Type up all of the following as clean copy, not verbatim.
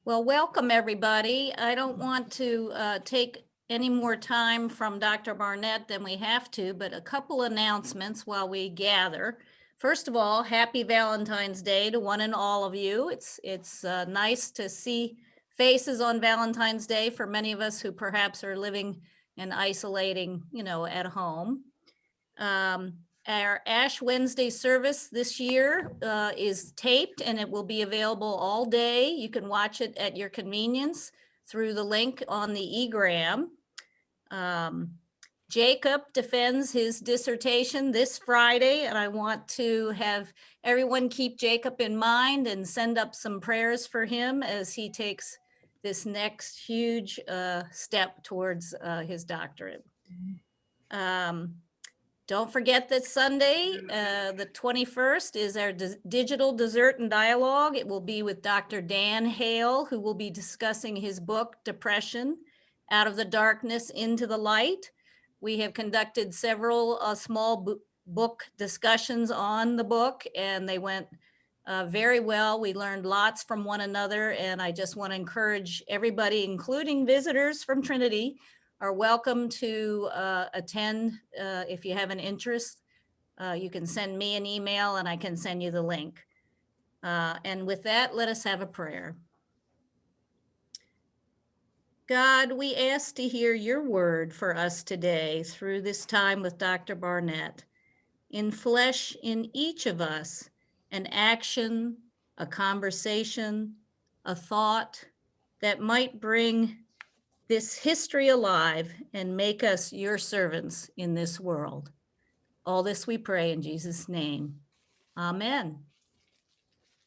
Well, welcome everybody. I don't want to take any more time from Dr. Barnett than we have to, but a couple announcements while we gather. First of all, happy Valentine's Day to one and all of you. It's nice to see faces on Valentine's Day for many of us who perhaps are living and isolating, at home. Our Ash Wednesday service this year is taped and it will be available all day. You can watch it at your convenience through the link on the eGram. Jacob defends his dissertation this Friday, and I want to have everyone keep Jacob in mind and send up some prayers for him as he takes this next huge step towards his doctorate. Don't forget that Sunday, the 21st, is our digital dessert and dialogue. It will be with Dr. Dan Hale, who will be discussing his book, Depression, Out of the Darkness into the Light. We have conducted several small book discussions on the book, and they went very well. We learned lots from one another, and I just want to encourage everybody, including visitors from Trinity, are welcome to attend if you have an interest. You can send me an email and I can send you the link. And with that, let us have a prayer. God, we ask to hear your word for us today through this time with Dr. Barnett. In flesh in each of us, an action, a conversation, a thought that might bring this history alive and make us your servants in this world. All this we pray in Jesus' name. Amen.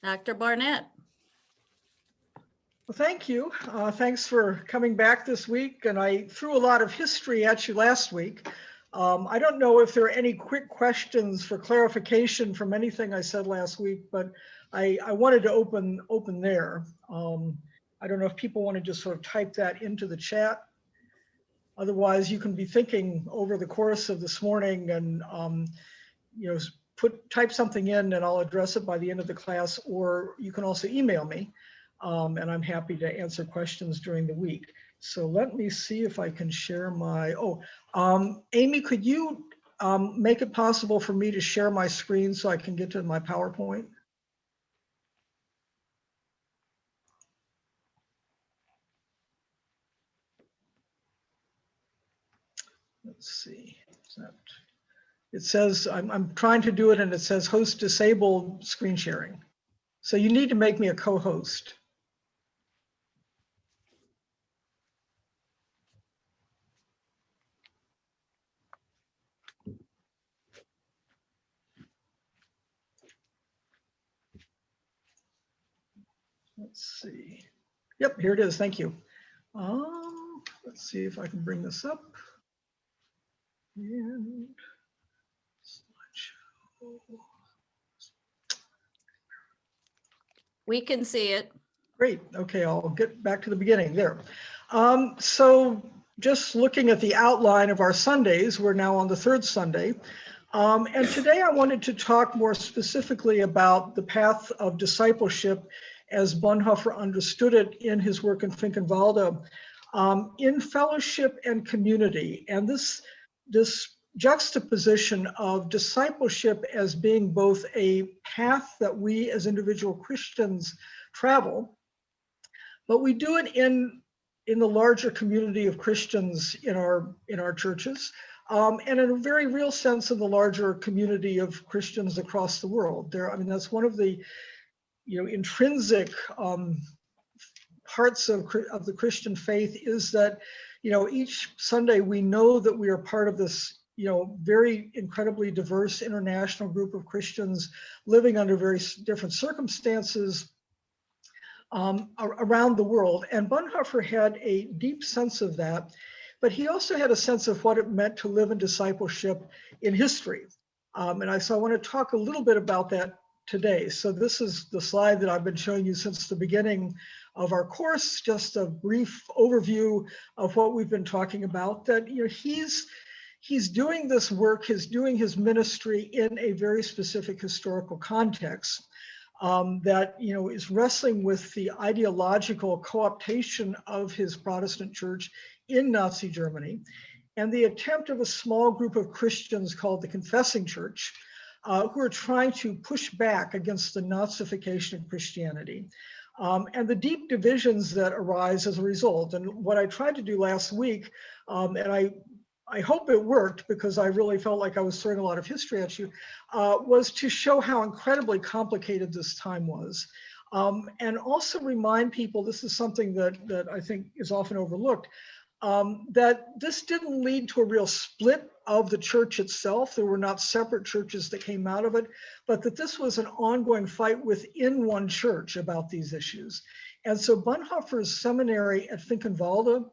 Dr. Barnett. Well, thank you. Thanks for coming back this week. And I threw a lot of history at you last week. I don't know if there are any quick questions for clarification from anything I said last week, but I wanted to open there. I don't know if people want to just sort of type that into the chat. Otherwise, you can be thinking over the course of this morning and type something in and I'll address it by the end of the class, or you can also email me and I'm happy to answer questions during the week. So let me see if I can share my, Amy, could you make it possible for me to share my screen so I can get to my PowerPoint? Let's see. It says, I'm trying to do it and it says host disabled screen sharing. So you need to make me a co-host. Let's see. Yep, here it is. Thank you. Let's see if I can bring this up. And slideshow. We can see it. Great. Okay, I'll get back to the beginning there. So just looking at the outline of our Sundays, we're now on the third Sunday. And today I wanted to talk more specifically about the path of discipleship as Bonhoeffer understood it in his work in Finkenvalda, in fellowship and community. And this juxtaposition of discipleship as being both a path that we as individual Christians travel, but we do it in the larger community of Christians in our churches, and in a very real sense in the larger community of Christians across the world. That's one of the intrinsic parts of the Christian faith is that each Sunday we know that we are part of this very incredibly diverse international group of Christians living under very different circumstances around the world. And Bonhoeffer had a deep sense of that, but he also had a sense of what it meant to live in discipleship in history. So I want to talk a little bit about that today. So this is the slide that I've been showing you since the beginning of our course, just a brief overview of what we've been talking about, that he's doing this work, he's doing his ministry in a very specific historical context. that is wrestling with the ideological co-optation of his Protestant church in Nazi Germany, and the attempt of a small group of Christians called the Confessing Church, who are trying to push back against the Nazification of Christianity, and the deep divisions that arise as a result. And what I tried to do last week, and I hope it worked because I really felt like I was throwing a lot of history at you, was to show how incredibly complicated this time was. And also remind people, this is something that I think is often overlooked, that this didn't lead to a real split of the church itself. There were not separate churches that came out of it, but that this was an ongoing fight within one church about these issues. And so Bonhoeffer's seminary at Finkenvalda,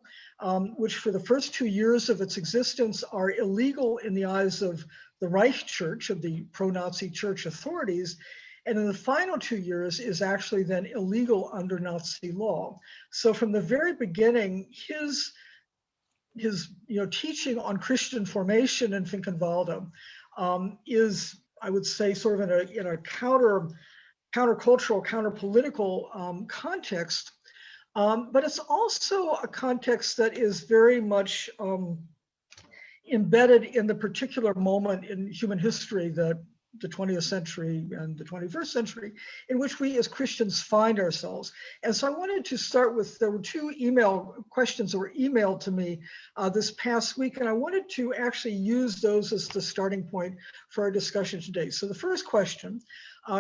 which for the first 2 years of its existence are illegal in the eyes of the Reich Church, of the pro-Nazi church authorities, and in the final 2 years is actually then illegal under Nazi law. So from the very beginning, his teaching on Christian formation in Finkenvalda is, I would say, sort of in a countercultural, counter-political context. But it's also a context that is very much embedded in the particular moment in human history, that the 20th century and the 21st century, in which we as Christians find ourselves. And so I wanted to start with, there were 2 email questions that were emailed to me this past week, and I wanted to actually use those as the starting point for our discussion today. So the first question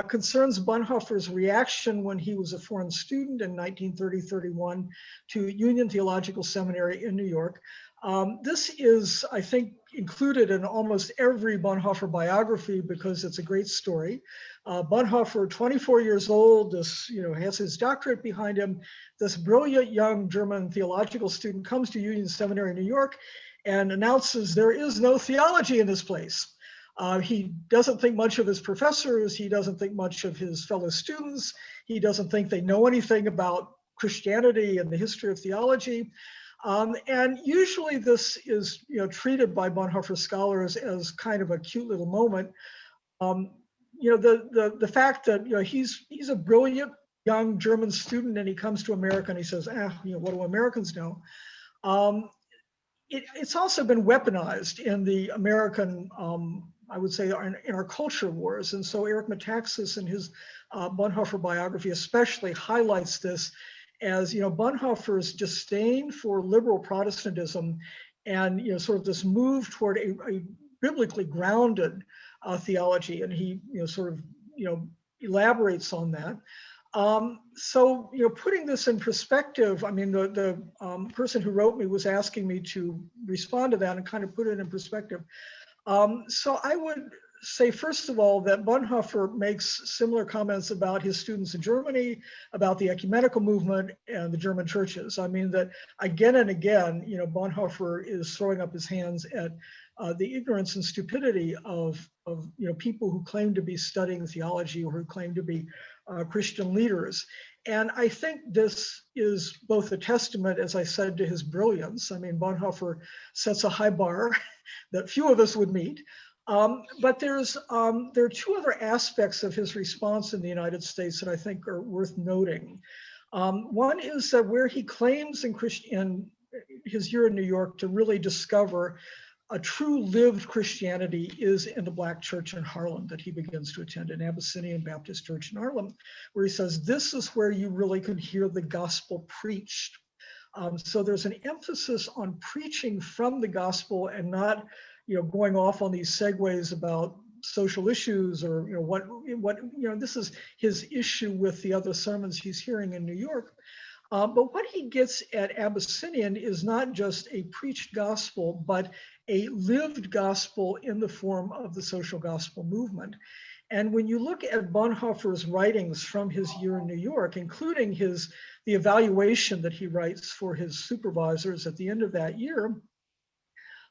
concerns Bonhoeffer's reaction when he was a foreign student in 1930-31 to Union Theological Seminary in New York. This is, I think, included in almost every Bonhoeffer biography because it's a great story. Bonhoeffer, 24 years old, has his doctorate behind him. This brilliant young German theological student comes to Union Seminary in New York and announces there is no theology in this place. He doesn't think much of his professors. He doesn't think much of his fellow students. He doesn't think they know anything about Christianity and the history of theology. And usually this is treated by Bonhoeffer scholars as kind of a cute little moment. The fact that he's a brilliant young German student and he comes to America and he says, what do Americans know? It's also been weaponized in the American, I would say, in our culture wars. And so Eric Metaxas in his Bonhoeffer biography especially highlights this as Bonhoeffer's disdain for liberal Protestantism and sort of this move toward a biblically grounded theology, and he elaborates on that. So putting this in perspective, I mean the person who wrote me was asking me to respond to that and kind of put it in perspective. So I would say, first of all, that Bonhoeffer makes similar comments about his students in Germany, about the ecumenical movement and the German churches. I mean that again and again, Bonhoeffer is throwing up his hands at the ignorance and stupidity of people who claim to be studying theology or who claim to be Christian leaders. And I think this is both a testament, as I said, to his brilliance. I mean, Bonhoeffer sets a high bar that few of us would meet. But there are 2 other aspects of his response in the United States that I think are worth noting. One is that where he claims in his year in New York to really discover a true lived Christianity is in the Black church in Harlem that he begins to attend, an Abyssinian Baptist church in Harlem, where he says, this is where you really can hear the gospel preached. So there's an emphasis on preaching from the gospel and not going off on these segues about social issues or this is his issue with the other sermons he's hearing in New York. But what he gets at Abyssinian is not just a preached gospel, but a lived gospel in the form of the social gospel movement. And when you look at Bonhoeffer's writings from his year in New York, including the evaluation that he writes for his supervisors at the end of that year,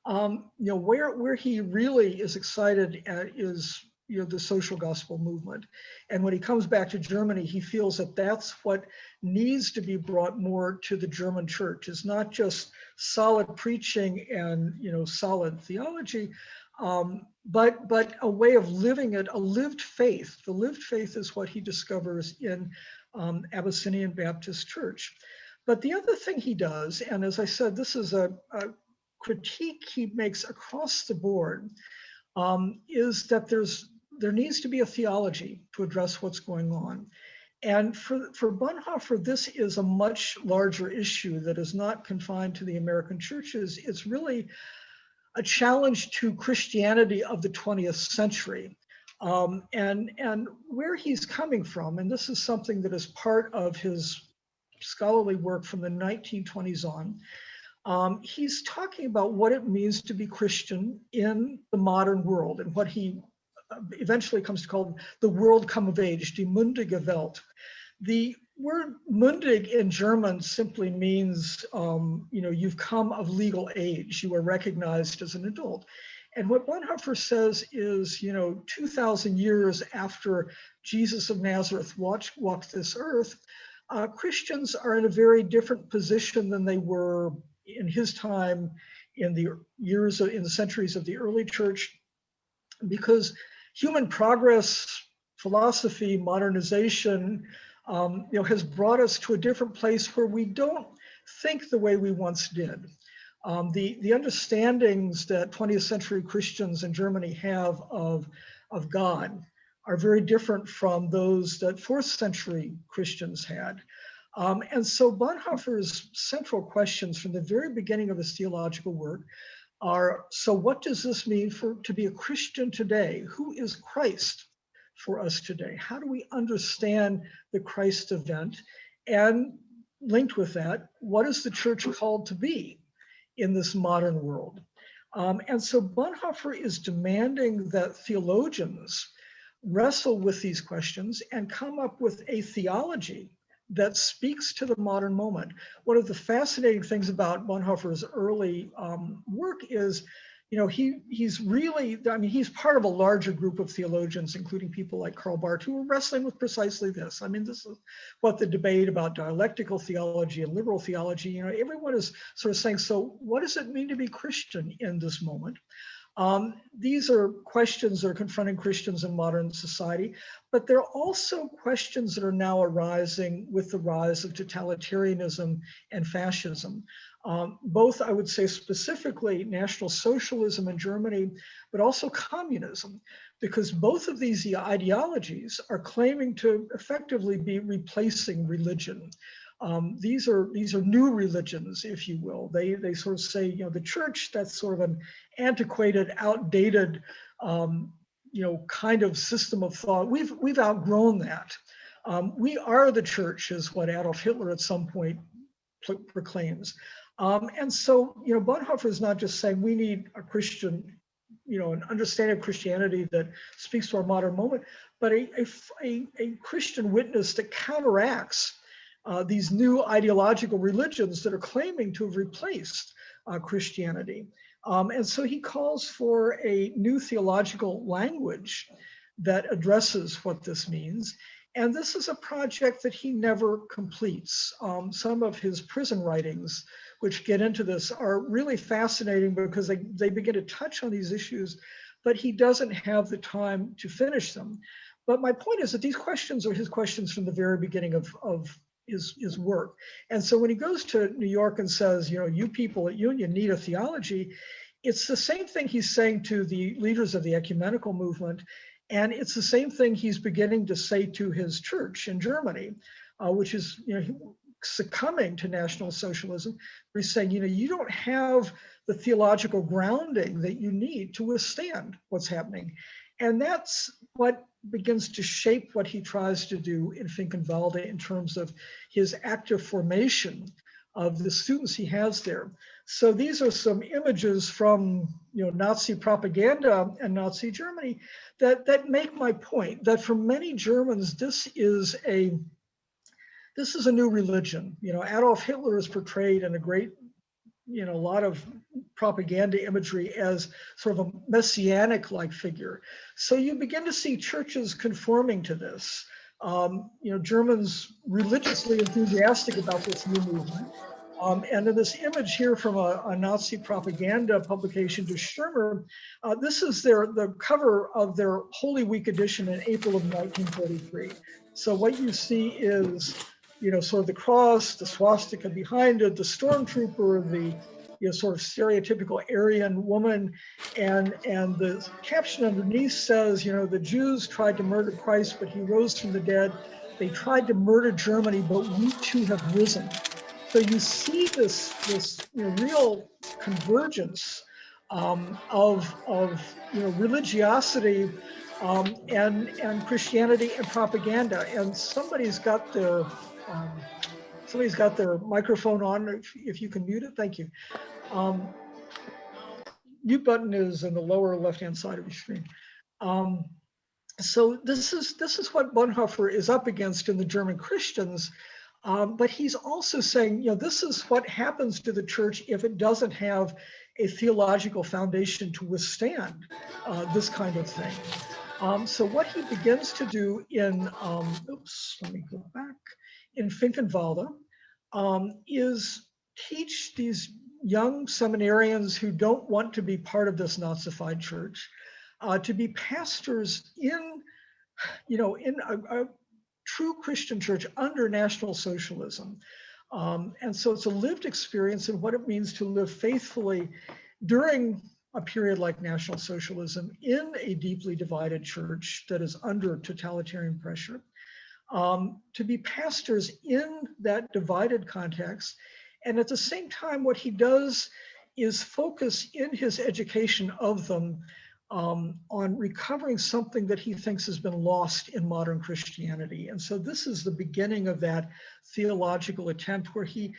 where he really is excited at is the social gospel movement. And when he comes back to Germany, he feels that that's what needs to be brought more to the German church. It's not just solid preaching and solid theology, but a way of living it, a lived faith. The lived faith is what he discovers in Abyssinian Baptist Church. But the other thing he does, and as I said, this is a critique he makes across the board, is that there needs to be a theology to address what's going on. And for Bonhoeffer, this is a much larger issue that is not confined to the American churches. It's really a challenge to Christianity of the 20th century. And where he's coming from, and this is something that is part of his scholarly work from the 1920s on, he's talking about what it means to be Christian in the modern world and what he eventually comes to call the world come of age, die mündige Welt. The word mündig in German simply means, you've come of legal age, you are recognized as an adult. And what Bonhoeffer says is, 2,000 years after Jesus of Nazareth walked this earth, Christians are in a very different position than they were in his time in the centuries of the early church, because human progress, philosophy, modernization, has brought us to a different place where we don't think the way we once did. The understandings that 20th century Christians in Germany have of God are very different from those that 4th century Christians had. And so Bonhoeffer's central questions from the very beginning of his theological work are, so what does this mean to be a Christian today? Who is Christ for us today? How do we understand the Christ event? And linked with that, what is the church called to be in this modern world? And so Bonhoeffer is demanding that theologians wrestle with these questions and come up with a theology that speaks to the modern moment. One of the fascinating things about Bonhoeffer's early work is, he's really, he's part of a larger group of theologians, including people like Karl Barth, who are wrestling with precisely this. This is what the debate about dialectical theology and liberal theology, everyone is sort of saying, so what does it mean to be Christian in this moment? These are questions that are confronting Christians in modern society, but they're also questions that are now arising with the rise of totalitarianism and fascism. Both, I would say, specifically National Socialism in Germany, but also communism, because both of these ideologies are claiming to effectively be replacing religion. These are new religions, if you will. They sort of say, the church, that's sort of an antiquated, outdated, kind of system of thought. We've outgrown that. We are the church, is what Adolf Hitler at some point proclaims. And so, Bonhoeffer is not just saying we need a Christian, an understanding of Christianity that speaks to our modern moment, but a Christian witness that counteracts these new ideological religions that are claiming to have replaced Christianity. And so he calls for a new theological language that addresses what this means. And this is a project that he never completes. Some of his prison writings, which get into this, are really fascinating because they begin to touch on these issues, but he doesn't have the time to finish them. But my point is that these questions are his questions from the very beginning of his work. And so when he goes to New York and says, you people at Union need a theology, it's the same thing he's saying to the leaders of the ecumenical movement. And it's the same thing he's beginning to say to his church in Germany, which is, succumbing to National Socialism. He's saying, you don't have the theological grounding that you need to withstand what's happening. And that's what begins to shape what he tries to do in Finkenvalda in terms of his active formation of the students he has there. So these are some images from Nazi propaganda and Nazi Germany that make my point that for many Germans, this is a new religion. Adolf Hitler is portrayed in a great, a lot of propaganda imagery as sort of a messianic-like figure. So you begin to see churches conforming to this. Germans religiously enthusiastic about this new movement. And in this image here from a Nazi propaganda publication, to Schirmer, this is the cover of their Holy Week edition in April of 1943. So what you see is, sort of the cross, the swastika behind it, the stormtrooper, the sort of stereotypical Aryan woman, and the caption underneath says, the Jews tried to murder Christ, but he rose from the dead. They tried to murder Germany, but we too have risen. So you see this real convergence of religiosity and Christianity and propaganda. And somebody's got their microphone on. If you can mute it, thank you. Mute button is in the lower left-hand side of your screen. So this is what Bonhoeffer is up against in the German Christians. But he's also saying, this is what happens to the church if it doesn't have a theological foundation to withstand this kind of thing. So what he begins to do in, let me go back, in Finkenvalda, is teach these young seminarians who don't want to be part of this Nazified church to be pastors in a true Christian church under National Socialism. And so it's a lived experience in what it means to live faithfully during a period like National Socialism in a deeply divided church that is under totalitarian pressure, to be pastors in that divided context. And at the same time, what he does is focus in his education of them on recovering something that he thinks has been lost in modern Christianity. And so this is the beginning of that theological attempt where he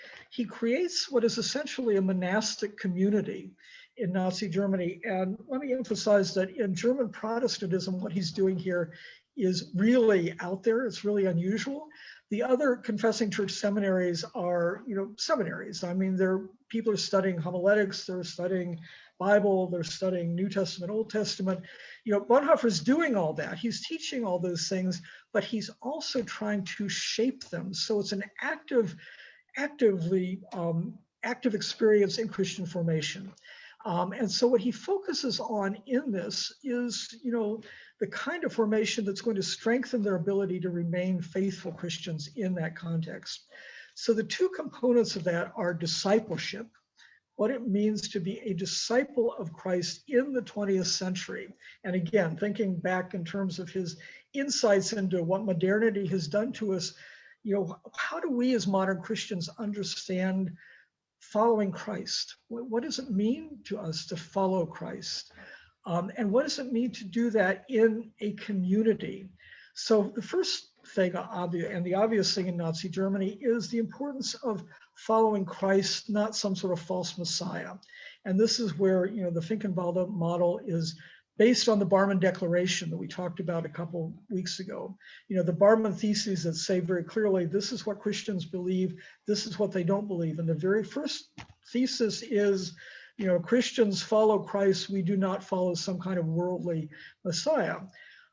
creates what is essentially a monastic community in Nazi Germany. And let me emphasize that in German Protestantism, what he's doing here is really out there. It's really unusual. The other confessing church seminaries are, seminaries. I mean, people are studying homiletics, they're studying Bible, they're studying New Testament, Old Testament. Bonhoeffer's doing all that. He's teaching all those things, but he's also trying to shape them. So it's an active experience in Christian formation. And so what he focuses on in this is, the kind of formation that's going to strengthen their ability to remain faithful Christians in that context. So the two components of that are discipleship, what it means to be a disciple of Christ in the 20th century. And again, thinking back in terms of his insights into what modernity has done to us, how do we as modern Christians understand following Christ? What does it mean to us to follow Christ? And what does it mean to do that in a community? So the first thing, and the obvious thing in Nazi Germany, is the importance of following Christ, not some sort of false Messiah. And this is where, the Finkenvalda model is based on the Barmen Declaration that we talked about a couple weeks ago. The Barmen theses that say very clearly, this is what Christians believe, this is what they don't believe. And the very first thesis is, Christians follow Christ, we do not follow some kind of worldly Messiah.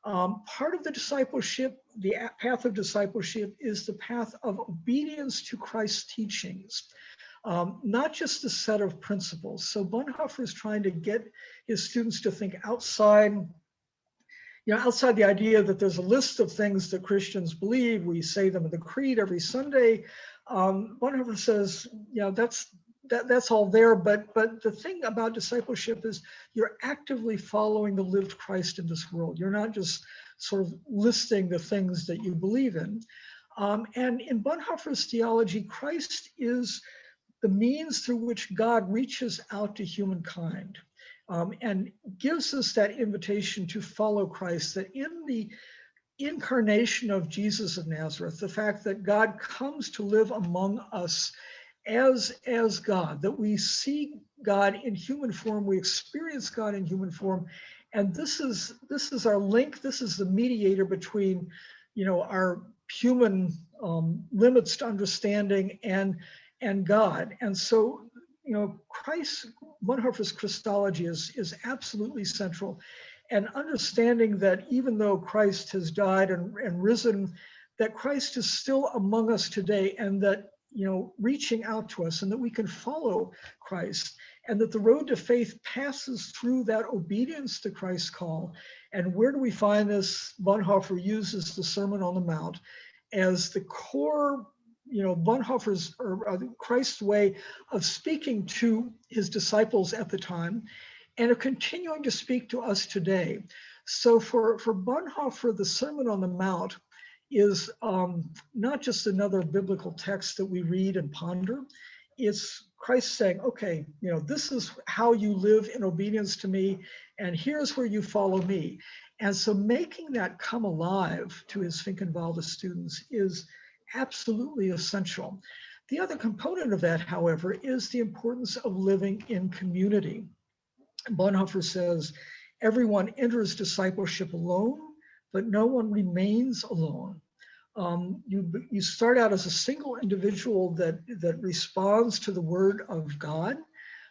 Part of the discipleship, the path of discipleship, is the path of obedience to Christ's teachings, not just a set of principles. So Bonhoeffer is trying to get his students to think outside the idea that there's a list of things that Christians believe. We say them in the creed every Sunday. Bonhoeffer says, that's all there, but the thing about discipleship is you're actively following the lived Christ in this world. You're not just sort of listing the things that you believe in. And in Bonhoeffer's theology, Christ is the means through which God reaches out to humankind and gives us that invitation to follow Christ, that in the incarnation of Jesus of Nazareth, the fact that God comes to live among us as God, that we see God in human form, we experience God in human form, and this is our link. This is the mediator between, our human limits to understanding and God. And so, Bonhoeffer's Christology is absolutely central, and understanding that even though Christ has died and risen, that Christ is still among us today, and that reaching out to us, and that we can follow Christ, and that the road to faith passes through that obedience to Christ's call. And where do we find this? Bonhoeffer uses the Sermon on the Mount as the core, Bonhoeffer's or Christ's way of speaking to his disciples at the time, and of continuing to speak to us today. So for Bonhoeffer, the Sermon on the Mount is not just another biblical text that we read and ponder. It's Christ saying, okay, this is how you live in obedience to me, and here's where you follow me. And so making that come alive to his Finkenvalda students is absolutely essential. The other component of that, however, is the importance of living in community. Bonhoeffer says, everyone enters discipleship alone, but no one remains alone. You start out as a single individual that responds to the word of God,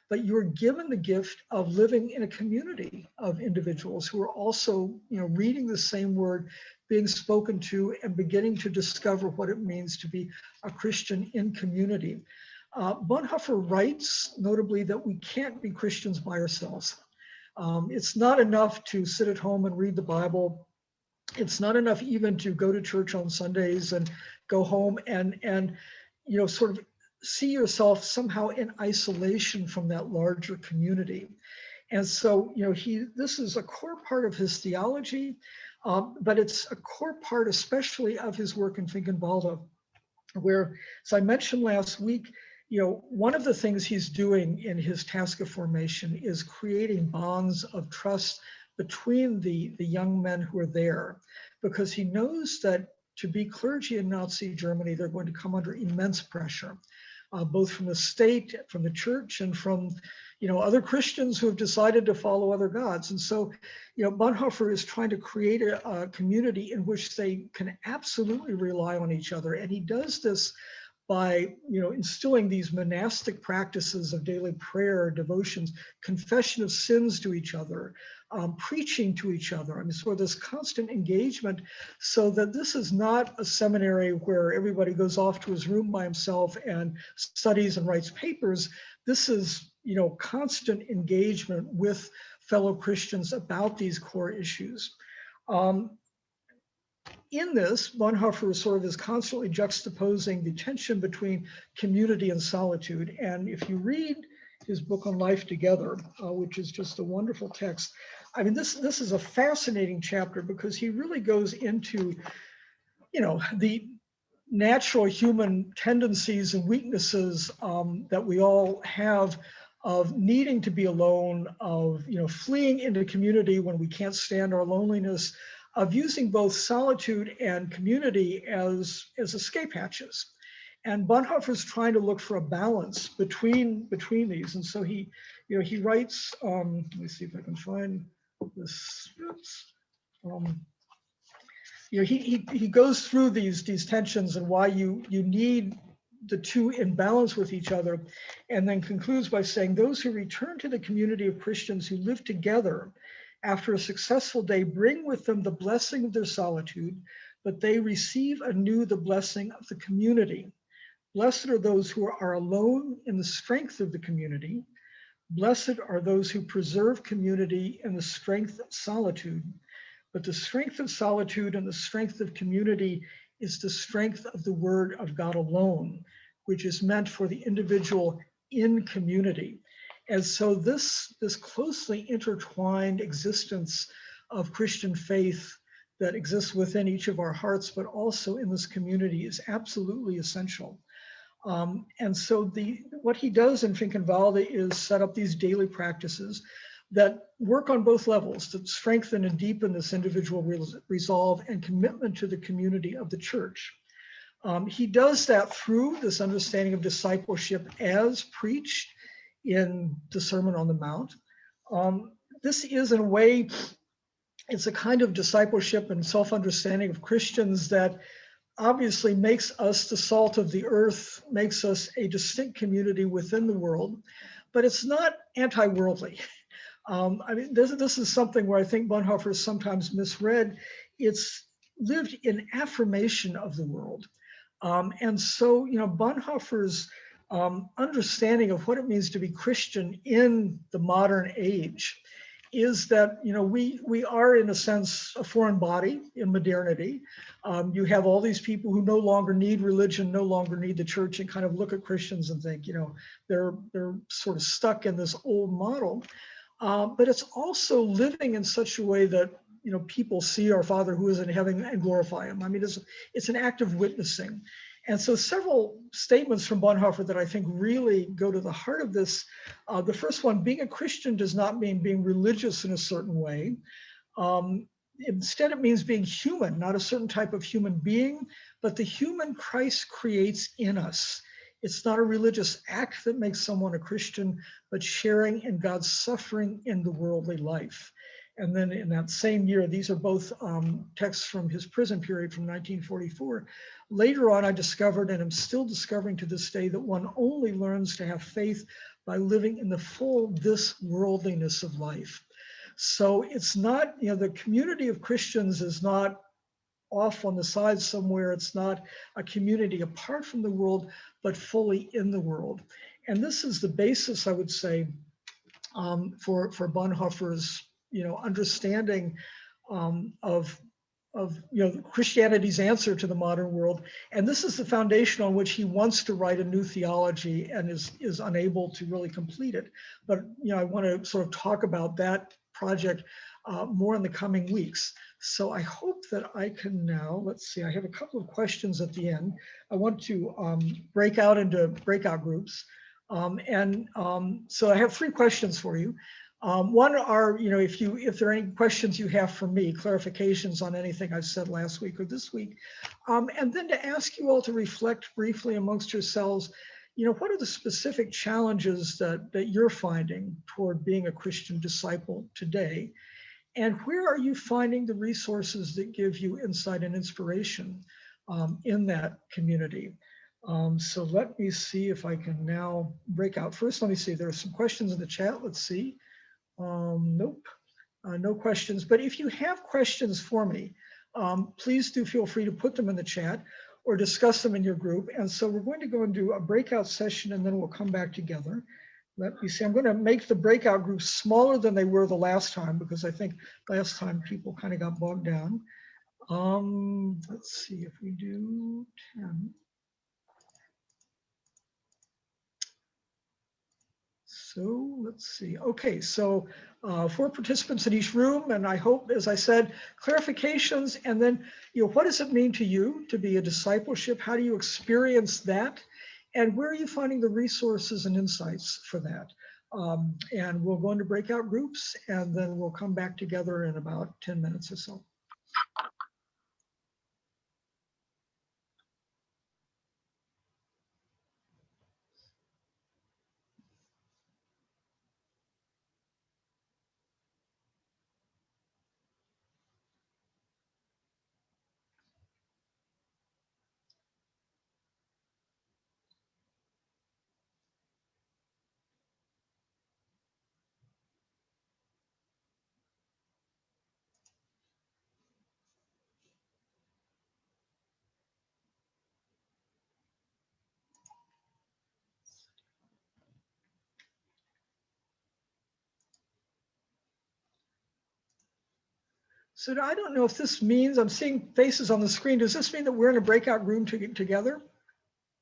but you're given the gift of living in a community of individuals who are also, reading the same word, being spoken to, and beginning to discover what it means to be a Christian in community. Bonhoeffer writes, notably, that we can't be Christians by ourselves. It's not enough to sit at home and read the Bible. It's not enough even to go to church on Sundays and go home and sort of see yourself somehow in isolation from that larger community. And so, this is a core part of his theology, but it's a core part especially of his work in Finkenvalda, where, as I mentioned last week, one of the things he's doing in his task of formation is creating bonds of trust between the young men who are there, because he knows that to be clergy in Nazi Germany, they're going to come under immense pressure, both from the state, from the church, and from other Christians who have decided to follow other gods. And so, Bonhoeffer is trying to create a community in which they can absolutely rely on each other. And he does this by instilling these monastic practices of daily prayer, devotions, confession of sins to each other, preaching to each other. I mean, so this constant engagement, so that this is not a seminary where everybody goes off to his room by himself and studies and writes papers. This is constant engagement with fellow Christians about these core issues. In this, Bonhoeffer sort of is constantly juxtaposing the tension between community and solitude. And if you read his book on Life Together, which is just a wonderful text, I mean, this is a fascinating chapter, because he really goes into, the natural human tendencies and weaknesses that we all have, of needing to be alone, of fleeing into community when we can't stand our loneliness, of using both solitude and community as escape hatches. And Bonhoeffer's trying to look for a balance between these. And so he writes, let me see if I can find this. He goes through these tensions and why you need the two in balance with each other, and then concludes by saying, those who return to the community of Christians who live together after a successful day bring with them the blessing of their solitude, but they receive anew the blessing of the community. Blessed are those who are alone in the strength of the community. Blessed are those who preserve community in the strength of solitude. But the strength of solitude and the strength of community is the strength of the word of God alone, which is meant for the individual in community. And so this closely intertwined existence of Christian faith that exists within each of our hearts, but also in this community, is absolutely essential. And so what he does in Finkenvalda is set up these daily practices that work on both levels, that strengthen and deepen this individual resolve and commitment to the community of the church. He does that through this understanding of discipleship as preached in the Sermon on the Mount. This is, in a way, it's a kind of discipleship and self-understanding of Christians that obviously makes us the salt of the earth, makes us a distinct community within the world, but it's not anti-worldly. I mean, this is something where I think Bonhoeffer is sometimes misread. It's lived in affirmation of the world. And so, Bonhoeffer's understanding of what it means to be Christian in the modern age is that, we are in a sense a foreign body in modernity. You have all these people who no longer need religion, no longer need the church, and kind of look at Christians and think, they're sort of stuck in this old model. But it's also living in such a way that, people see our Father who is in heaven and glorify him. I mean, it's an act of witnessing. And so several statements from Bonhoeffer that I think really go to the heart of this. The first one, being a Christian does not mean being religious in a certain way. Instead, it means being human, not a certain type of human being, but the human Christ creates in us. It's not a religious act that makes someone a Christian, but sharing in God's suffering in the worldly life. And then in that same year, these are both texts from his prison period from 1944. Later on, I discovered, and I'm still discovering to this day, that one only learns to have faith by living in the full this worldliness of life. So it's not, the community of Christians is not off on the side somewhere. It's not a community apart from the world, but fully in the world. And this is the basis, I would say, for Bonhoeffer's, understanding of Christianity's answer to the modern world. And this is the foundation on which he wants to write a new theology and is unable to really complete it. But I want to sort of talk about that project more in the coming weeks. So I hope that I can now, let's see, I have a couple of questions at the end. I want to break out into breakout groups. So I have 3 questions for you. One are, if there are any questions you have for me, clarifications on anything I've said last week or this week, and then to ask you all to reflect briefly amongst yourselves, what are the specific challenges that you're finding toward being a Christian disciple today? And where are you finding the resources that give you insight and inspiration in that community? So let me see if I can now break out. First, let me see, there are some questions in the chat. Let's see. Nope, no questions. But if you have questions for me, please do feel free to put them in the chat or discuss them in your group. And so we're going to go and do a breakout session, and then we'll come back together. Let me see, I'm going to make the breakout groups smaller than they were the last time, because I think last time people kind of got bogged down. Let's see if we do 10. So let's see. Okay, so 4 participants in each room, and I hope, as I said, clarifications, and then, what does it mean to you to be a discipleship? How do you experience that? And where are you finding the resources and insights for that? And we'll go into breakout groups, and then we'll come back together in about 10 minutes or so. So I don't know if this means, I'm seeing faces on the screen. Does this mean that we're in a breakout room together?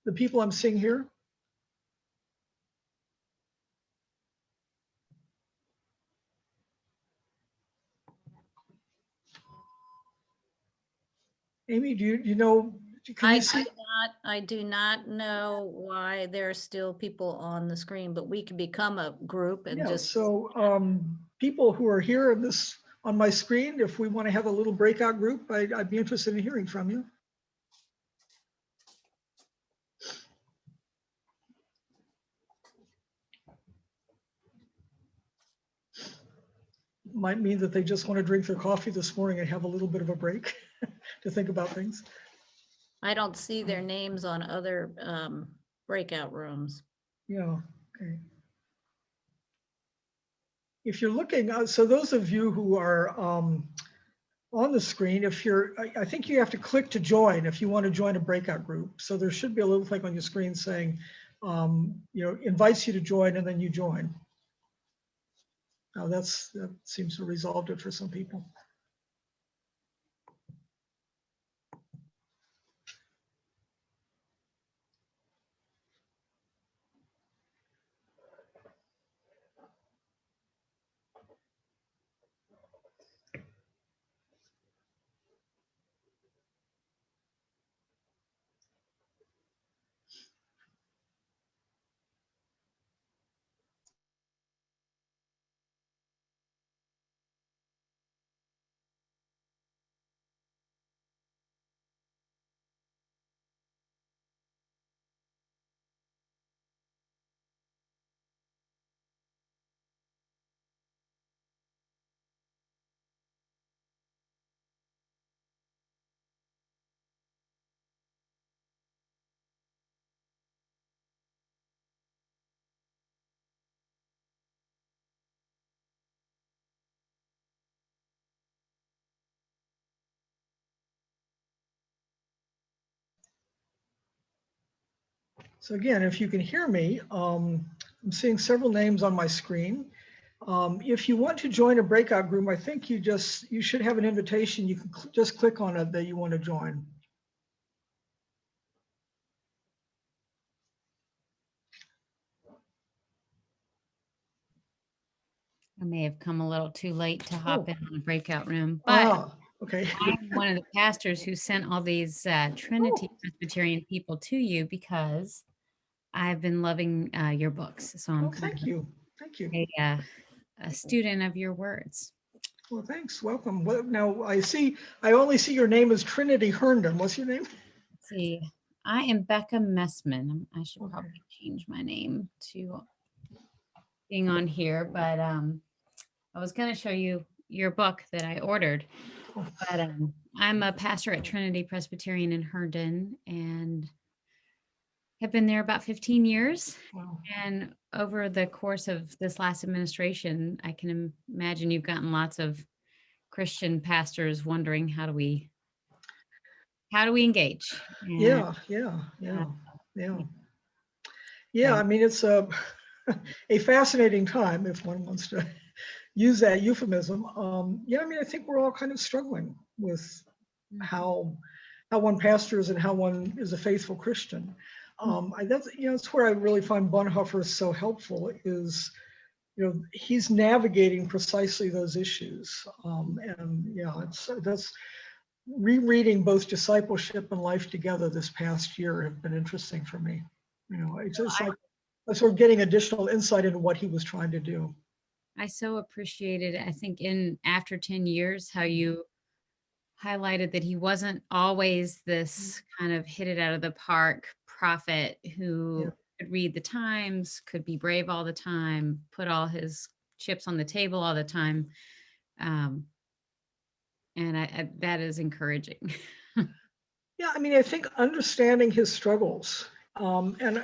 The people I'm seeing here? Amy, do you know, can you see? I do not know why there are still people on the screen, but we can become a group and just. So people who are here on my screen, if we want to have a little breakout group, I'd be interested in hearing from you. Might mean that they just want to drink their coffee this morning and have a little bit of a break to think about things. I don't see their names on other breakout rooms. Yeah, okay. If you're looking, so those of you who are on the screen. If you're, I think you have to click to join if you want to join a breakout group. So there should be a little thing on your screen saying, invites you to join, and then you join. Now that seems to have resolved it for some people. So again, if you can hear me, I'm seeing several names on my screen. If you want to join a breakout group, I think you should have an invitation. You can just click on it that you want to join. I may have come a little too late to hop in on a breakout room, but Okay. I'm one of the pastors who sent all these Trinity Presbyterian people to you because I've been loving your books. So I'm Thank you. Thank you. a student of your words. Well, thanks. Welcome. Well, now I only see your name as Trinity Herndon. What's your name? Let's see, I am Becca Messman. I should probably change my name to being on here, but I was going to show you your book that I ordered. But I'm a pastor at Trinity Presbyterian in Herndon and have been there about 15 years. Wow. And over the course of this last administration, I can imagine you've gotten lots of Christian pastors wondering how do we engage? And, Yeah. I mean, it's a fascinating time if one wants to use that euphemism. I mean, I think we're all kind of struggling with how one pastors and how one is a faithful Christian. That's where I really find Bonhoeffer so helpful is, he's navigating precisely those issues. That's rereading both Discipleship and Life Together this past year have been interesting for me. It's just like sort of getting additional insight into what he was trying to do. I so appreciated, I think in After 10 Years, how you highlighted that he wasn't always this kind of hit it out of the park prophet who could read the times, could be brave all the time, put all his chips on the table all the time. And I that is encouraging. Yeah, I mean, I think understanding his struggles, and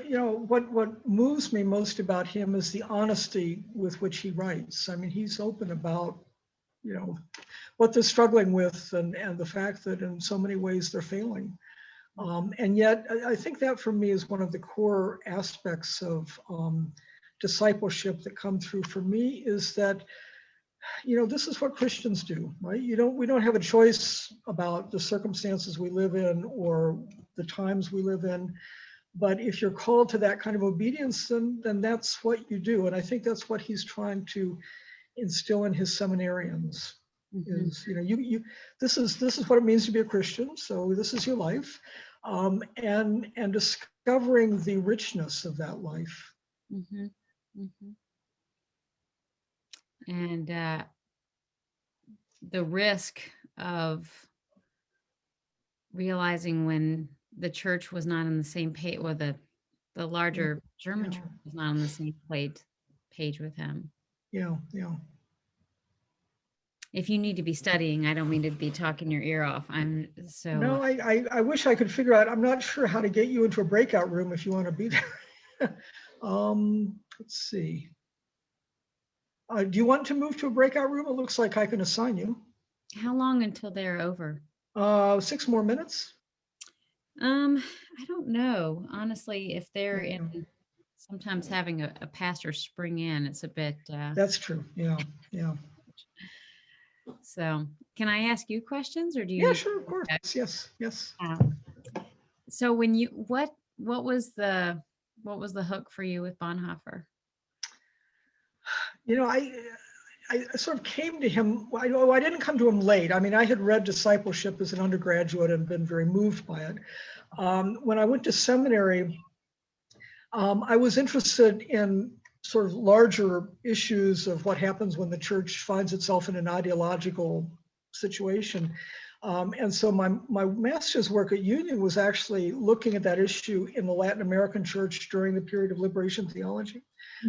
what moves me most about him is the honesty with which he writes. I mean, he's open about what they're struggling with and the fact that in so many ways they're failing. And yet, I think that for me is one of the core aspects of discipleship that come through for me is that, this is what Christians do, right? We don't have a choice about the circumstances we live in or the times we live in. But if you're called to that kind of obedience, then that's what you do. And I think that's what he's trying to instill in his seminarians. Is this is what it means to be a Christian. So this is your life, and discovering the richness of that life. And the risk of realizing when the church was not on the same page, or the larger German church was not on the same page with him. Yeah. If you need to be studying, I don't mean to be talking your ear off. No, I wish I could figure out. I'm not sure how to get you into a breakout room if you want to be there. Let's see. Do you want to move to a breakout room? It looks like I can assign you. How long until they're over? 6 more minutes. I don't know. Honestly, if they're Yeah, in sometimes having a pastor spring in, it's a bit that's true. Yeah, yeah. so can I ask you questions or do you Yeah, need sure, of course. to Yes, yes. um, so when you what was the hook for you with Bonhoeffer? You know, I sort of came to him. I didn't come to him late. I mean, I had read Discipleship as an undergraduate and been very moved by it. When I went to seminary, I was interested in sort of larger issues of what happens when the church finds itself in an ideological situation. And so my master's work at Union was actually looking at that issue in the Latin American church during the period of liberation theology.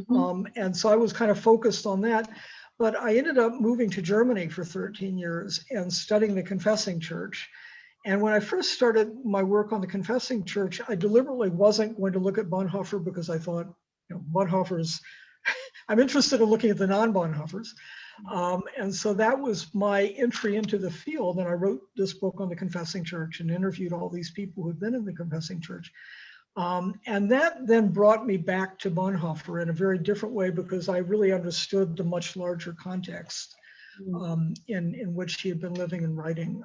And so I was kind of focused on that. But I ended up moving to Germany for 13 years and studying the confessing church. And when I first started my work on the confessing church, I deliberately wasn't going to look at Bonhoeffer because I thought, Bonhoeffer's, I'm interested in looking at the non-Bonhoeffers. And so that was my entry into the field. And I wrote this book on the confessing church and interviewed all these people who'd been in the confessing church. And that then brought me back to Bonhoeffer in a very different way because I really understood the much larger context in which he had been living and writing.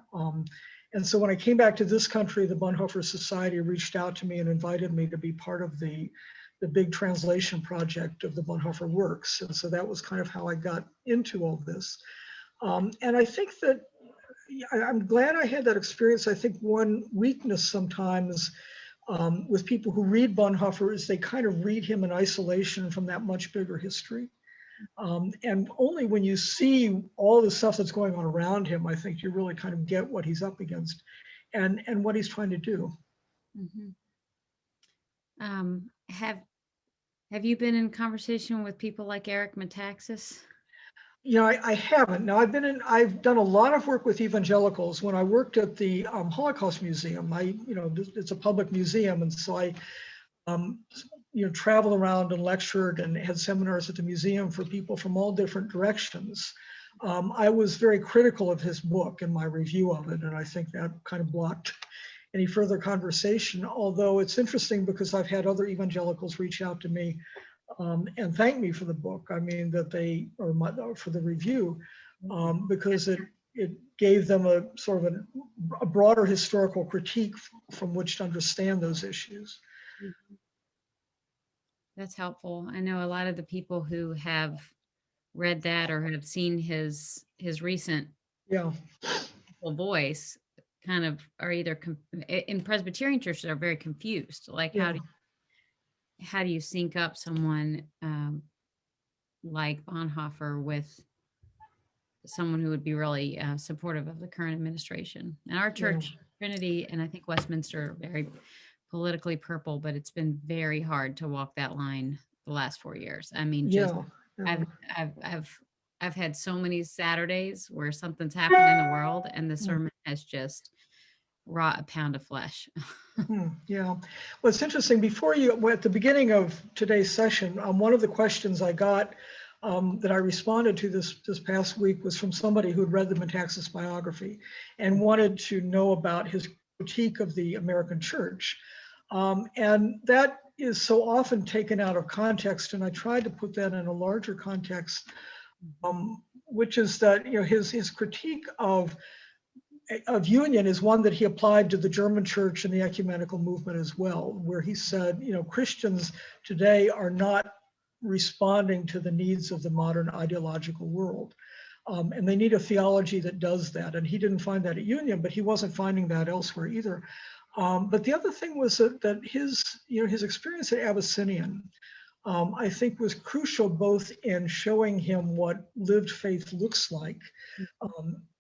And so when I came back to this country, the Bonhoeffer Society reached out to me and invited me to be part of the big translation project of the Bonhoeffer works. And so that was kind of how I got into all this. And I think that I'm glad I had that experience. I think one weakness sometimes with people who read Bonhoeffer is they kind of read him in isolation from that much bigger history. And only when you see all the stuff that's going on around him, I think you really kind of get what he's up against and what he's trying to do. Mm-hmm. Have you been in conversation with people like Eric Metaxas? You know, I haven't. Now I've done a lot of work with evangelicals. When I worked at the Holocaust Museum, it's a public museum. And so I, traveled around and lectured and had seminars at the museum for people from all different directions. I was very critical of his book in my review of it. And I think that kind of blocked any further conversation. Although it's interesting because I've had other evangelicals reach out to me and thank me for the book. I mean, for the review, because it gave them a sort of a broader historical critique from which to understand those issues. That's helpful. I know a lot of the people who have read that or have seen his recent Yeah. voice kind of are either in Presbyterian churches are very confused. Like Yeah. how do you sync up someone like Bonhoeffer with someone who would be really supportive of the current administration? And our church, Trinity, and I think Westminster, are very politically purple, but it's been very hard to walk that line the last 4 years. I mean, just I've had so many Saturdays where something's happened in the world and the sermon has just wrought a pound of flesh. Yeah. Well, it's interesting. At the beginning of today's session, one of the questions I got that I responded to this past week was from somebody who had read the Metaxas biography and wanted to know about his critique of the American church. And that is so often taken out of context. And I tried to put that in a larger context, which is that, his critique of union is one that he applied to the German church and the ecumenical movement as well, where he said, Christians today are not responding to the needs of the modern ideological world. And they need a theology that does that. And he didn't find that at Union, but he wasn't finding that elsewhere either. But the other thing was that his experience at Abyssinian, I think, was crucial both in showing him what lived faith looks like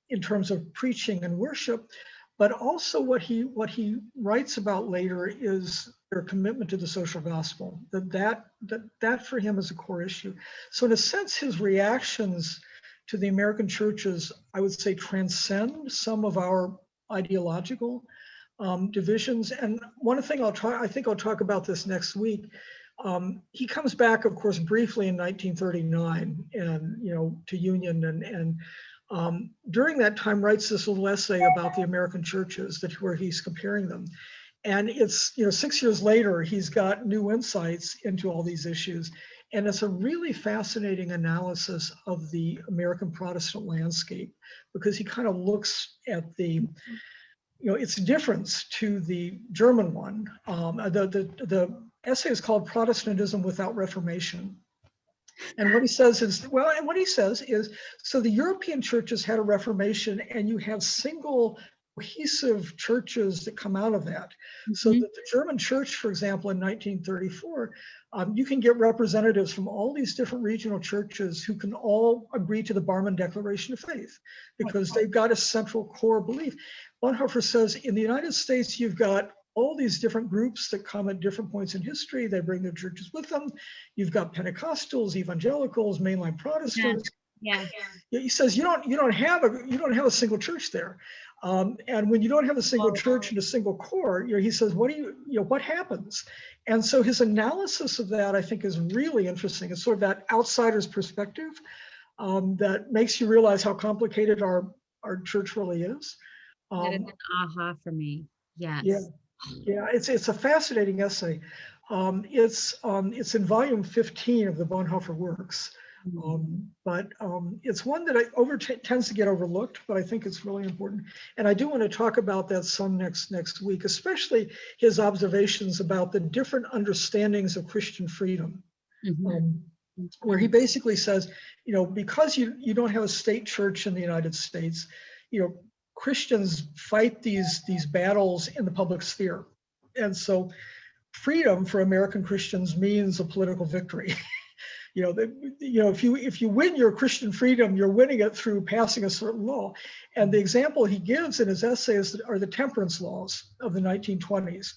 in terms of preaching and worship, but also what he writes about later is their commitment to the social gospel. That for him is a core issue. So in a sense, his reactions to the American churches, I would say, transcend some of our ideological divisions. And one thing I think I'll talk about this next week. He comes back, of course, briefly in 1939, and to Union, and during that time writes this little essay about the American churches where he's comparing them. And it's, 6 years later, he's got new insights into all these issues. And it's a really fascinating analysis of the American Protestant landscape, because he kind of looks at its difference to the German one. The essay is called Protestantism Without Reformation. And what he says is, so the European churches had a Reformation, and you have single cohesive churches that come out of that. So that the German church, for example, in 1934, you can get representatives from all these different regional churches who can all agree to the Barmen Declaration of Faith, because they've got a central core belief. Bonhoeffer says in the United States, you've got all these different groups that come at different points in history. They bring their churches with them. You've got Pentecostals, evangelicals, mainline Protestants. Yeah. He says you don't have a single church there, and when you don't have a single church and a single core, he says, what happens? And so his analysis of that, I think, is really interesting. It's sort of that outsider's perspective that makes you realize how complicated our church really is. That is an aha for me. Yes. Yeah, it's a fascinating essay. It's in volume 15 of the Bonhoeffer works, but it's one that tends to get overlooked, but I think it's really important. And I do want to talk about that some next week, especially his observations about the different understandings of Christian freedom, where he basically says, because you don't have a state church in the United States, Christians fight these battles in the public sphere. And so freedom for American Christians means a political victory. If you win your Christian freedom, you're winning it through passing a certain law. And the example he gives in his essays are the temperance laws of the 1920s.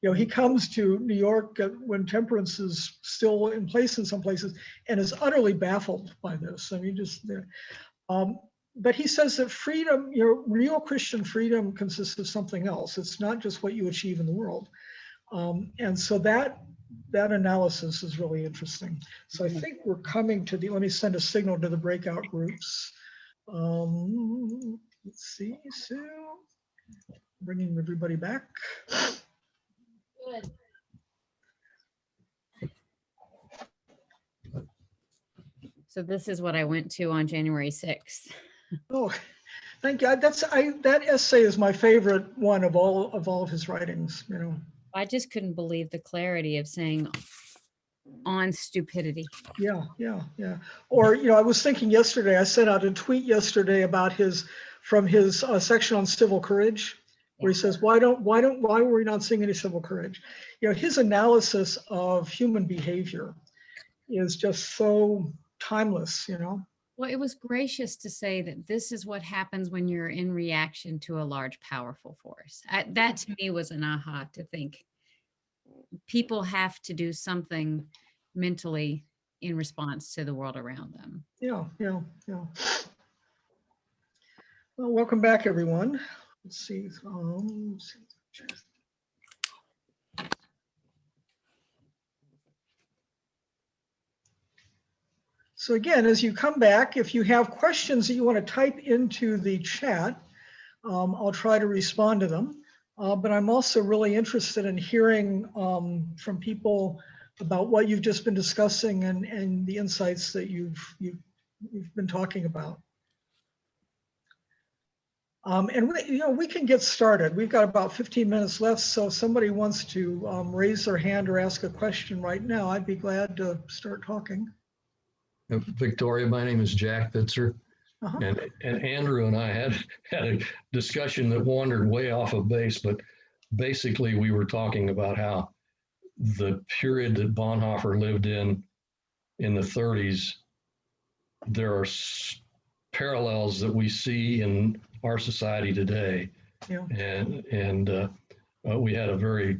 He comes to New York when temperance is still in place in some places and is utterly baffled by this. I mean, but he says that freedom, real Christian freedom consists of something else. It's not just what you achieve in the world. And so that analysis is really interesting. So I think we're coming to let me send a signal to the breakout groups. Let's see, Sue, bringing everybody back. Good. So this is what I went to on January 6th. Oh, thank you. That essay is my favorite one of all of his writings. I just couldn't believe the clarity of saying on stupidity. Yeah. Or I was thinking yesterday. I sent out a tweet yesterday about his section on civil courage, where he says, why were we not seeing any civil courage? His analysis of human behavior is just so timeless. Well, it was gracious to say that this is what happens when you're in reaction to a large, powerful force. That to me was an aha, to think people have to do something mentally in response to the world around them. Yeah. Well, welcome back, everyone. Let's see. So again, as you come back, if you have questions that you want to type into the chat, I'll try to respond to them. But I'm also really interested in hearing from people about what you've just been discussing and the insights that you've been talking about. And we can get started. We've got about 15 minutes left, so if somebody wants to raise their hand or ask a question right now, I'd be glad to start talking. Victoria, my name is Jack Bitzer, and Andrew and I had a discussion that wandered way off of base, but basically we were talking about how the period that Bonhoeffer lived in the 30s, there are parallels that we see in our society today. Yeah. And we had a very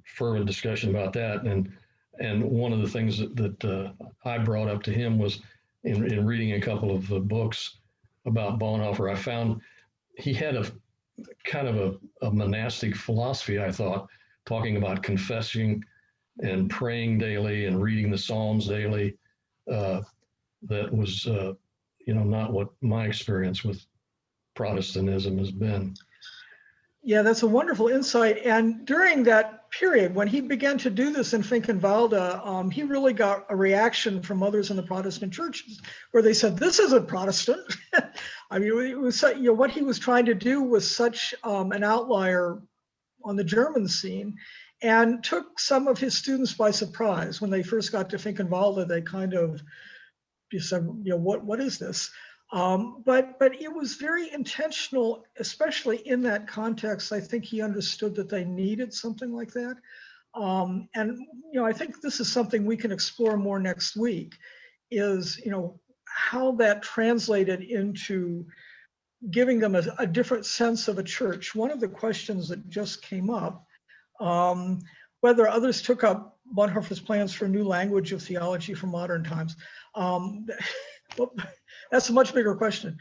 fervent discussion about that. And one of the things that I brought up to him was in reading a couple of books about Bonhoeffer, I found he had a kind of a monastic philosophy, I thought, talking about confessing and praying daily and reading the Psalms daily. That was not what my experience with Protestantism has been. Yeah, that's a wonderful insight. And during that period, when he began to do this in Finkenvalda, he really got a reaction from others in the Protestant churches where they said, "This isn't Protestant." I mean, it was, what he was trying to do was such an outlier on the German scene, and took some of his students by surprise. When they first got to Finkenvalda, they kind of said, what is this? But it was very intentional, especially in that context. I think he understood that they needed something like that. And I think this is something we can explore more next week, is how that translated into giving them a different sense of a church. One of the questions that just came up, whether others took up Bonhoeffer's plans for a new language of theology for modern times. Well, that's a much bigger question.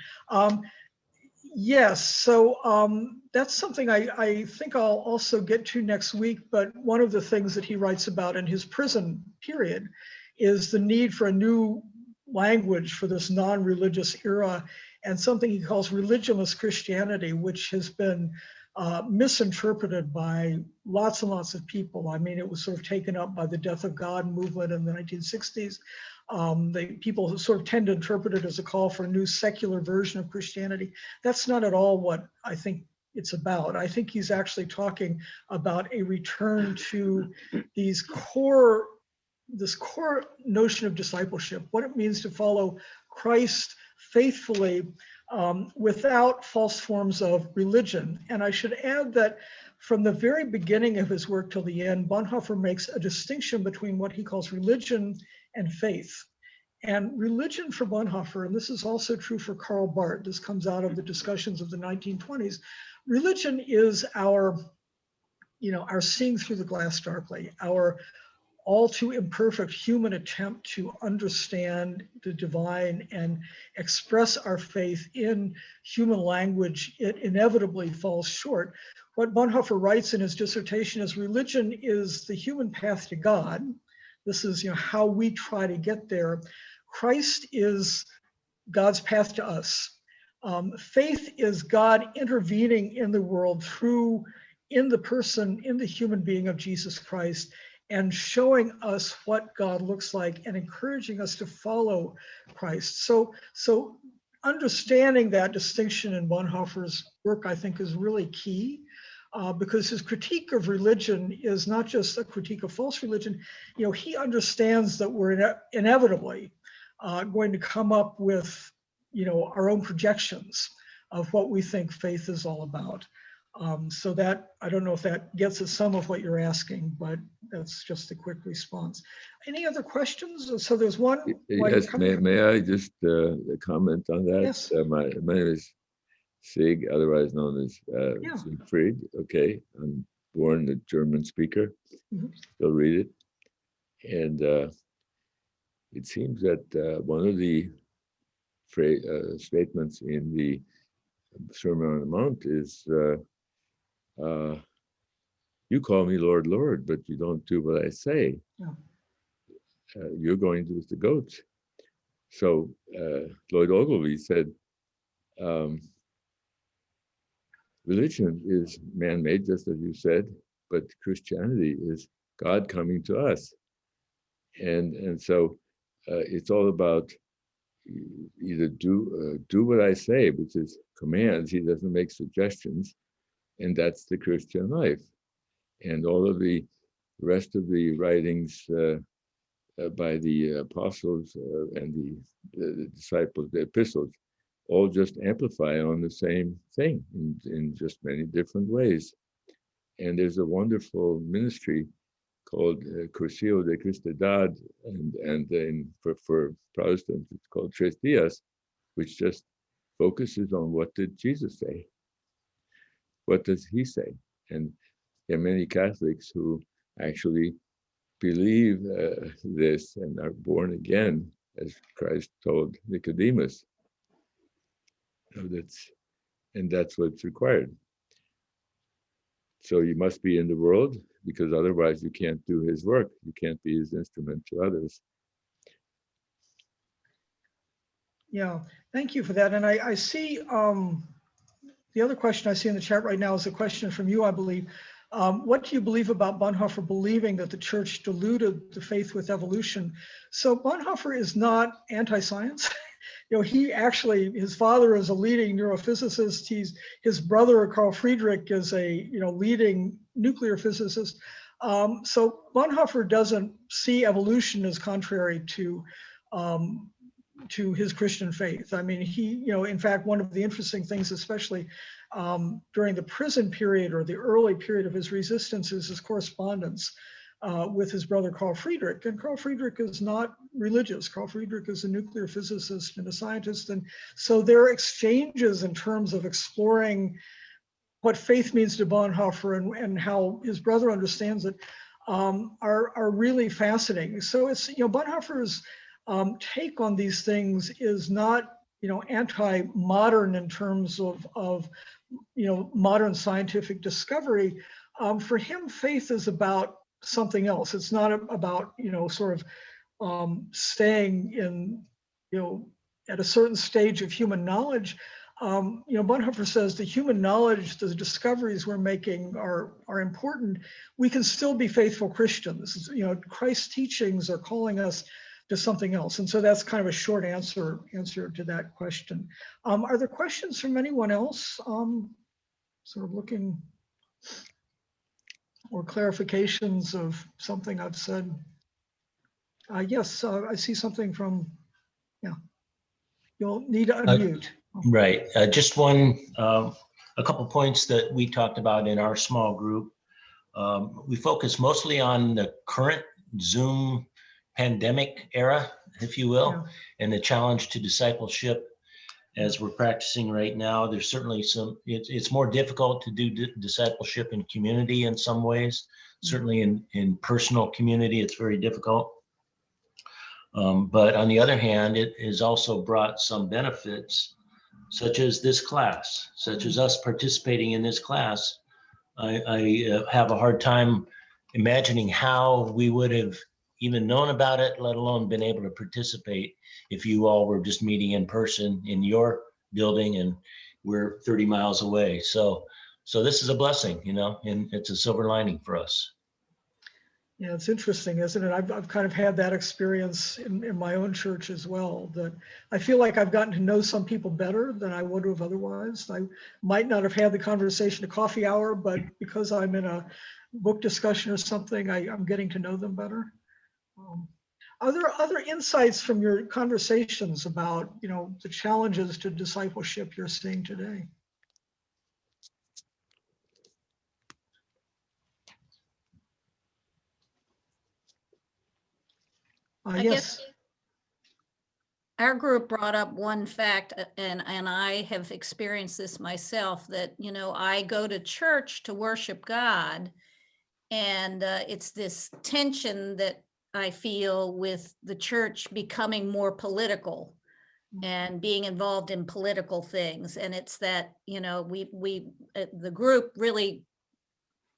Yes, so that's something I think I'll also get to next week, but one of the things that he writes about in his prison period is the need for a new language for this non-religious era, and something he calls religionless Christianity, which has been misinterpreted by lots and lots of people. I mean, it was sort of taken up by the Death of God movement in the 1960s. People sort of tend to interpret it as a call for a new secular version of Christianity. That's not at all what I think it's about. I think he's actually talking about a return to this core notion of discipleship, what it means to follow Christ faithfully without false forms of religion. And I should add that from the very beginning of his work till the end, Bonhoeffer makes a distinction between what he calls religion and faith. And religion for Bonhoeffer, and this is also true for Karl Barth, this comes out of the discussions of the 1920s, religion is our seeing through the glass darkly, our all too imperfect human attempt to understand the divine and express our faith in human language. It inevitably falls short. What Bonhoeffer writes in his dissertation is religion is the human path to God. This is how we try to get there. Christ is God's path to us. Faith is God intervening in the world in the human being of Jesus Christ, and showing us what God looks like and encouraging us to follow Christ. So understanding that distinction in Bonhoeffer's work, I think, is really key, because his critique of religion is not just a critique of false religion. He understands that we're inevitably going to come up with, our own projections of what we think faith is all about. So that, I don't know if that gets at some of what you're asking, but that's just a quick response. Any other questions? So there's one. Yes, may I just comment on that? Yes. My name is Sig, otherwise known as Siegfried. Okay, I'm born a German speaker, still read it. And it seems that one of the statements in the Sermon on the Mount is, you call me Lord, Lord, but you don't do what I say. Yeah. You're going with the goats. So Lloyd Ogilvie said, religion is man-made, just as you said, but Christianity is God coming to us. And so it's all about either do what I say, which is commands. He doesn't make suggestions, and that's the Christian life. And all of the rest of the writings by the apostles and the disciples, the epistles, all just amplify on the same thing in just many different ways. And there's a wonderful ministry called Cursillo de Cristandad, and for Protestants, it's called Tres Dias, which just focuses on what did Jesus say? What does he say? And there are many Catholics who actually believe this and are born again, as Christ told Nicodemus. So that's what's required. So you must be in the world, because otherwise you can't do his work. You can't be his instrument to others. Yeah, thank you for that. And I see the other question I see in the chat right now is a question from you, I believe. What do you believe about Bonhoeffer believing that the church diluted the faith with evolution? So Bonhoeffer is not anti-science. He actually, his father is a leading neurophysicist. His brother, Carl Friedrich, is a leading nuclear physicist. So Bonhoeffer doesn't see evolution as contrary to his Christian faith. I mean, he, in fact, one of the interesting things, especially during the prison period or the early period of his resistance, is his correspondence with his brother Carl Friedrich. And Carl Friedrich is not religious. Carl Friedrich is a nuclear physicist and a scientist. And so their exchanges in terms of exploring what faith means to Bonhoeffer and how his brother understands it are really fascinating. So it's, Bonhoeffer's take on these things is not, anti-modern in terms of modern scientific discovery. For him, faith is about something else. It's not about, sort of staying in, at a certain stage of human knowledge. Bonhoeffer says the human knowledge, the discoveries we're making are important. We can still be faithful Christians. Christ's teachings are calling us to something else. And so that's kind of a short answer to that question. Are there questions from anyone else? Sort of looking, or clarifications of something I've said. Yes, I see something from, yeah. You'll need to unmute. Right. Just a couple points that we talked about in our small group. We focus mostly on the current Zoom pandemic era, if you will, Yeah. and the challenge to discipleship as we're practicing right now. There's certainly it's more difficult to do discipleship in community in some ways. Certainly in personal community, it's very difficult. But on the other hand, it has also brought some benefits, such as this class, such as us participating in this class. I have a hard time imagining how we would have even known about it, let alone been able to participate if you all were just meeting in person in your building and we're 30 miles away. So this is a blessing, and it's a silver lining for us. Yeah, it's interesting, isn't it? I've kind of had that experience in my own church as well, that I feel like I've gotten to know some people better than I would have otherwise. I might not have had the conversation at coffee hour, but because I'm in a book discussion or something, I'm getting to know them better. Are there other insights from your conversations about, the challenges to discipleship you're seeing today? I Yes. guess our group brought up one fact, and I have experienced this myself, that, I go to church to worship God, and it's this tension that I feel with the church becoming more political and being involved in political things. And it's that, the group really